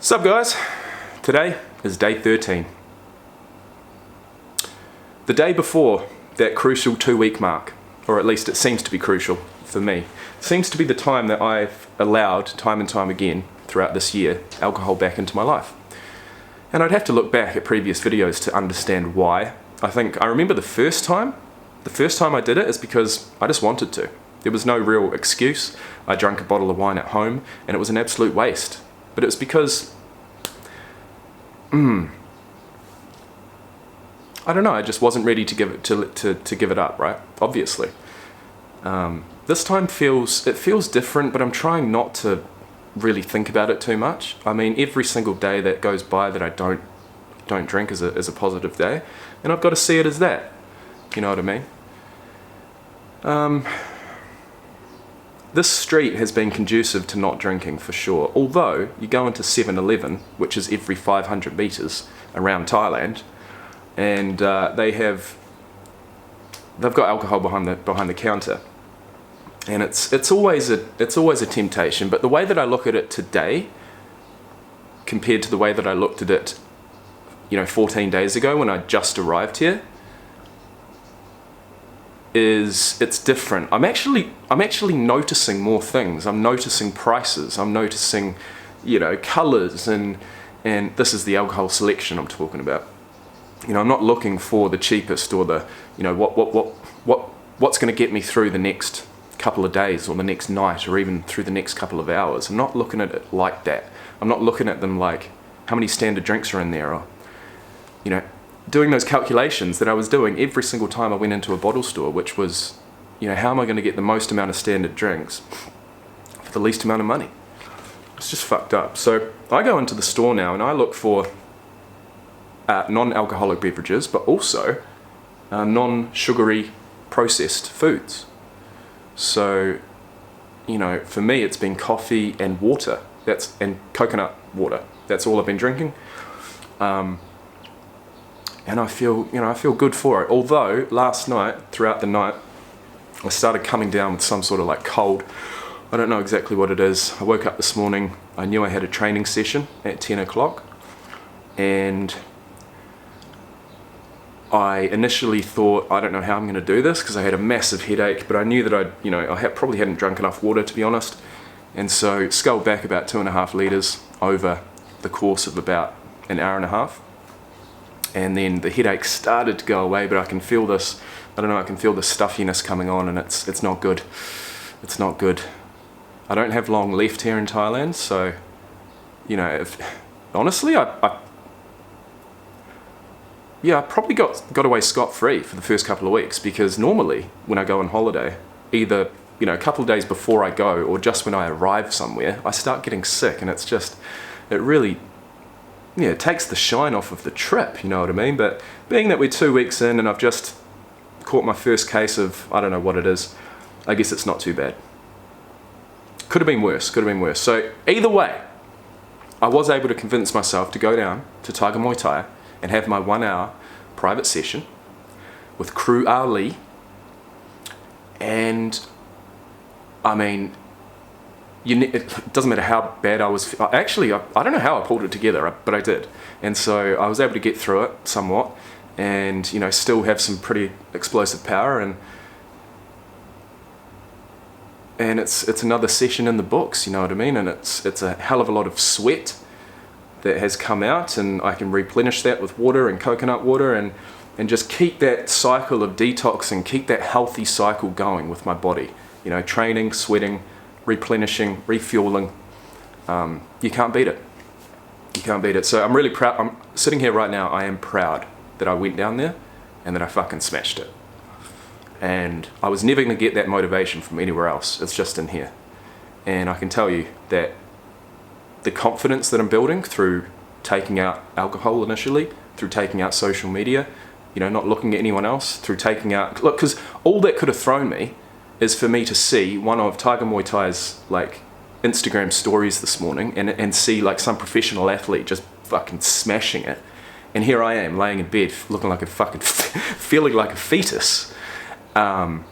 Sup guys, today is day 13. The day before that crucial 2-week mark, or at least it seems to be crucial for me. It seems to be the time that I've allowed, time and time again, throughout this year, alcohol back into my life. And I'd have to look back at previous videos to understand why. I remember the first time I did it is because I just wanted to. There was no real excuse. I drank a bottle of wine at home and it was an absolute waste. But it was because, I don't know, I just wasn't ready to give it up, right? Obviously. This time feels different, but I'm trying not to really think about it too much. I mean, every single day that goes by that I don't drink is a positive day, and I've got to see it as that. You know what I mean? This street has been conducive to not drinking for sure, although you go into 7-Eleven, which is every 500 metres around Thailand, and they've got alcohol behind the counter, and it's always a temptation. But the way that I look at it today, compared to the way that I looked at it, 14 days ago when I just arrived here, it's different. I'm actually noticing more things. I'm noticing prices. I'm noticing, colours, and this is the alcohol selection I'm talking about. I'm not looking for the cheapest or the, what's going to get me through the next couple of days or the next night or even through the next couple of hours. I'm not looking at it like that. I'm not looking at them like how many standard drinks are in there, or, doing those calculations that I was doing every single time I went into a bottle store, which was, how am I going to get the most amount of standard drinks for the least amount of money? It's just fucked up. So I go into the store now and I look for non-alcoholic beverages, but also non-sugary processed foods. So, for me it's been coffee and water, and coconut water. That's all I've been drinking. And I feel good for it. Although last night, throughout the night, I started coming down with some sort of cold. I don't know exactly what it is. I woke up this morning, I knew I had a training session at 10 o'clock, and I initially thought, I don't know how I'm going to do this because I had a massive headache, but I knew that I probably hadn't drunk enough water, to be honest, and so sculled back about 2.5 litres over the course of about an hour and a half. And then the headache started to go away, but I can feel this, I can feel the stuffiness coming on, and it's not good. It's not good. I don't have long left here in Thailand, so, honestly, I probably got away scot-free for the first couple of weeks, because normally when I go on holiday, either, a couple of days before I go or just when I arrive somewhere, I start getting sick, and it really, it takes the shine off of the trip, you know what I mean? But being that we're 2 weeks in and I've just caught my first case of, I don't know what it is, I guess it's not too bad. Could have been worse. So either way, I was able to convince myself to go down to Tiger Muay Thai and have my 1-hour private session with Crew Ali. And I mean, it doesn't matter how bad I was. Actually, I don't know how I pulled it together, but I did. And so I was able to get through it somewhat, and still have some pretty explosive power. And it's another session in the books, you know what I mean? And it's a hell of a lot of sweat that has come out, and I can replenish that with water and coconut water, and just keep that cycle of detoxing, keep that healthy cycle going with my body. Training, sweating, replenishing, refueling. You can't beat it. So I'm really proud. I'm sitting here right now, I am proud that I went down there and that I fucking smashed it. And I was never going to get that motivation from anywhere else. It's just in here. And I can tell you that the confidence that I'm building through taking out alcohol initially, through taking out social media, not looking at anyone else, through taking out, look, because all that could have thrown me is for me to see one of Tiger Muay Thai's Instagram stories this morning and see some professional athlete just fucking smashing it, and here I am laying in bed looking like a fucking feeling like a fetus, and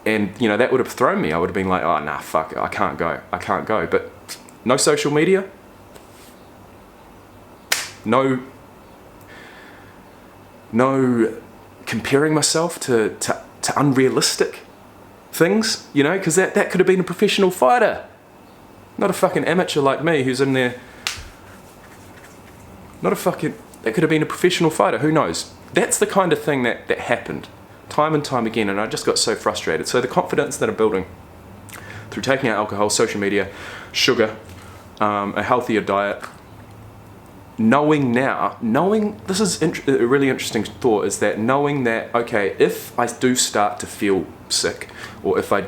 that would have thrown me. I would have been like, oh nah, fuck it, I can't go. But no social media, No comparing myself to unrealistic things, you know, because that could have been a professional fighter, not a fucking amateur like me who's in there. That could have been a professional fighter, who knows? That's the kind of thing that happened time and time again, and I just got so frustrated. So the confidence that I'm building through taking out alcohol, social media, sugar, a healthier diet, knowing, this is a really interesting thought, is that knowing that, okay, if I do start to feel sick, or if I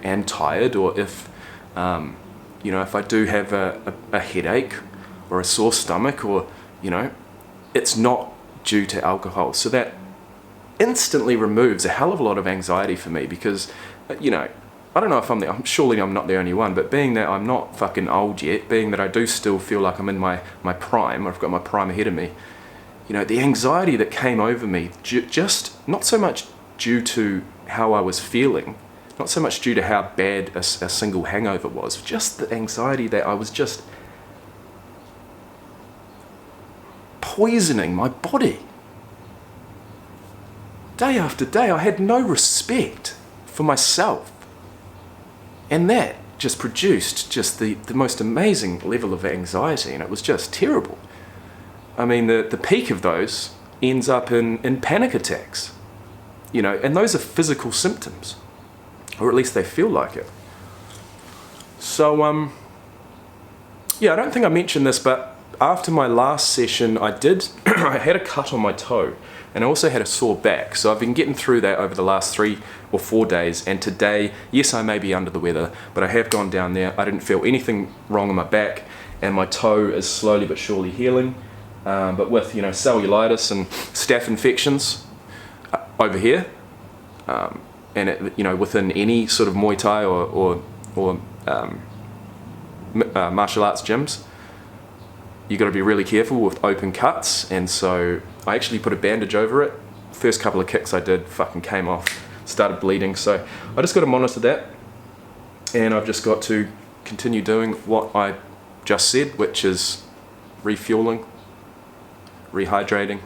am tired, or if, if I do have a headache, or a sore stomach, or, it's not due to alcohol. So that instantly removes a hell of a lot of anxiety for me, because, I don't know if surely I'm not the only one, but being that I'm not fucking old yet, being that I do still feel like I'm in my prime, I've got my prime ahead of me, the anxiety that came over me, just not so much due to how I was feeling, not so much due to how bad a single hangover was, just the anxiety that I was just poisoning my body. Day after day, I had no respect for myself. And that just produced just the most amazing level of anxiety, and it was just terrible. I mean, the peak of those ends up in panic attacks, and those are physical symptoms, or at least they feel like it. So, I don't think I mentioned this, but after my last session, I had a cut on my toe, and I also had a sore back. So I've been getting through that over the last 3 or 4 days, and today, yes, I may be under the weather, but I have gone down there. I didn't feel anything wrong in my back, and my toe is slowly but surely healing. But with, cellulitis and staph infections over here, and it, within any sort of Muay Thai or martial arts gyms, you got to be really careful with open cuts, and so I actually put a bandage over it. First couple of kicks I did fucking came off, started bleeding, so I just got to monitor that, and I've just got to continue doing what I just said, which is refueling, rehydrating,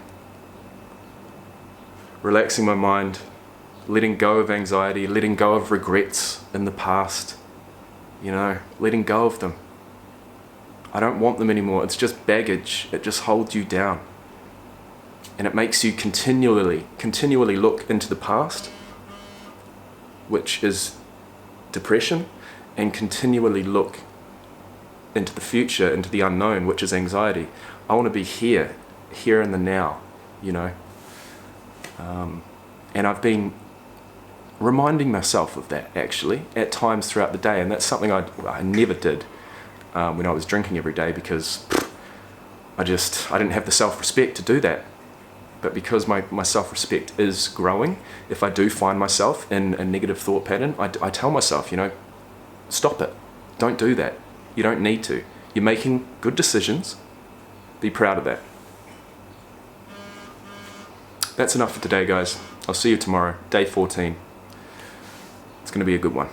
relaxing my mind, letting go of anxiety, letting go of regrets in the past, letting go of them. I don't want them anymore. It's just baggage. It just holds you down. And it makes you continually look into the past, which is depression, and continually look into the future, into the unknown, which is anxiety. I want to be here in the now, and I've been reminding myself of that, actually, at times throughout the day, and that's something I never did when I was drinking every day, because I didn't have the self-respect to do that. But because my self-respect is growing, if I do find myself in a negative thought pattern, I tell myself, stop it. Don't do that. You don't need to. You're making good decisions. Be proud of that. That's enough for today, guys. I'll see you tomorrow, day 14. It's going to be a good one.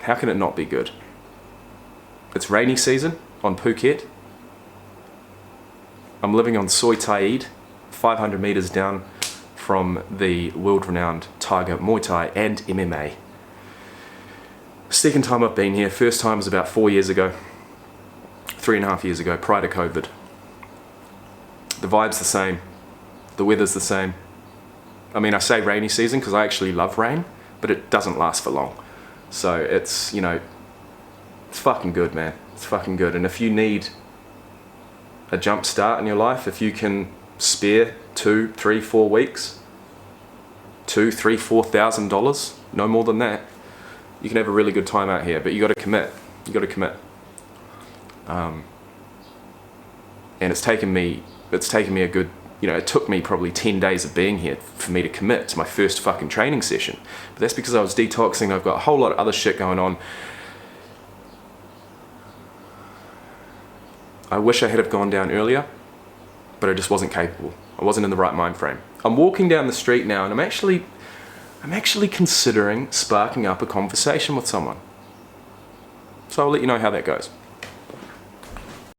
How can it not be good? It's rainy season on Phuket. I'm living on Soi Taid, 500 meters down from the world-renowned Tiger Muay Thai and MMA. Second time I've been here. First time was about 4 years ago, 3.5 years ago, prior to COVID. The vibe's the same. The weather's the same. I mean, I say rainy season because I actually love rain, but it doesn't last for long. So it's, it's fucking good, man. It's fucking good. And if you need a jump start in your life, if you can spare 2, 3, 4 weeks, $2,000, $3,000, $4,000, no more than that, you can have a really good time out here. But you got to commit. You got to commit. And it's taken me a good, it took me probably 10 days of being here for me to commit to my first fucking training session. But that's because I was detoxing. I've got a whole lot of other shit going on. I wish I had have gone down earlier, but I just wasn't capable. I wasn't in the right mind frame. I'm walking down the street now, and I'm actually considering sparking up a conversation with someone. So I'll let you know how that goes.